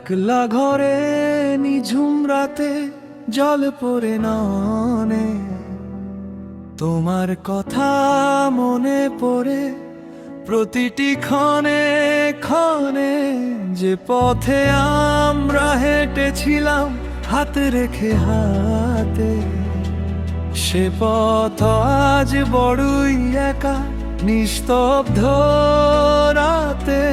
একলা ঘরে নিঝুম রাতে জল পড়ে নয়নে, তোমার কথা মনে পড়ে প্রতিটি ক্ষণে ক্ষণে। যে পথে আমরা হেঁটেছিলাম হাতে রেখে হাতে, সে পথ আজ বড়ই একা নিস্তব্ধ রাতে।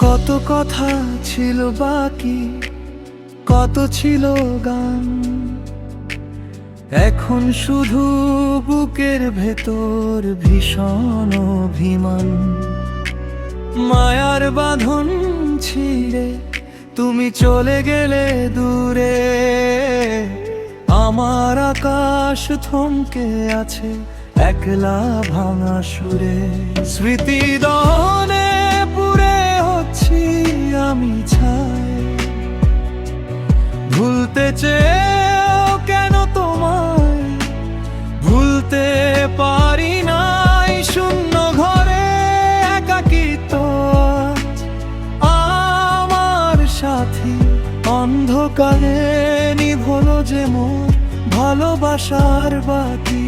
কত কথা ছিল বাকি, কত ছিল গান, এখন শুধু বুকের ভেতর ভীষণ অভিমান। মায়ার বাঁধন ছিঁড়ে তুমি চলে গেলে দূরে, আমার আকাশ থমকে আছে একলা ভাঙা সুরে। স্মৃতি দহনে পুড়ে হচ্ছি আমি ছাই, ভুলতে চেয়েও কেন তোমায় ভুলতে পারি নাই। শূন্য ঘরে একাকিত্ব আমার সাথী, অন্ধকারে নিভলো যে মোর ভালোবাসার বাতি।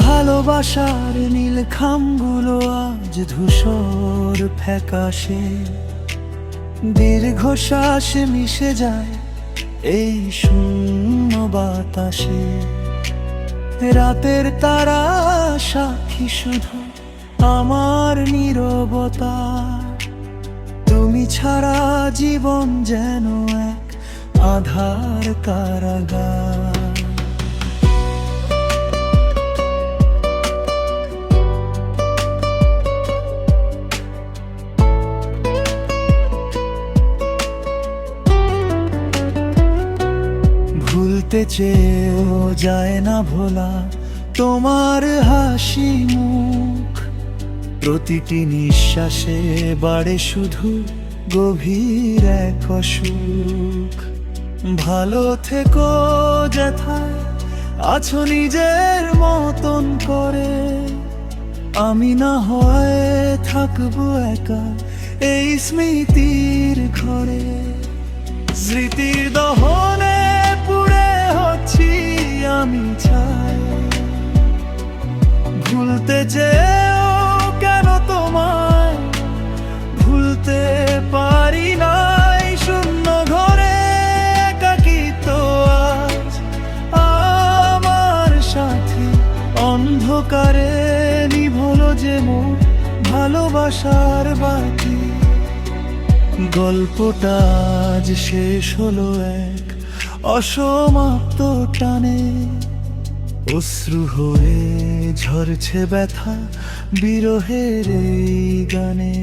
ভালোবাসার নীল খামগুলো আজ ধূসর ফ্যাকাশে, দীর্ঘশ্বাস মিশে যায় এই শূন্য বাতাসে। রাতের তারা সাক্ষী শুধু আমার নীরবতা, তুমি ছাড়া জীবন যেন এক আধার কারাগার। ভুলতে চেয়েও যায় না ভোলা তোমার হাসি মুখ, প্রতিটি নিঃশ্বাসে বাড়ে শুধু গভীর এক অসুখ। ভালো থেকো যেথায় আছো নিজের মতন করে, আমি না হয় থাকবো একা এই স্মৃতির ঘরে। স্মৃতির দহনে পুড়ে হচ্ছি আমি ছাই, ভুলতে চেয়েও কেন তোমায় ভুলতে পারি নাই। শূন্য ঘরে একাকিত্ব আজ আমার সাথী, অন্ধকারে নিভলো যে মোর ভালোবাসার বাতি। গল্পটা আজ শেষ হলো এক অসমাপ্ত টানে, অশ্রু হয়ে ঝরছে ব্যথা বিরহের এই গানে।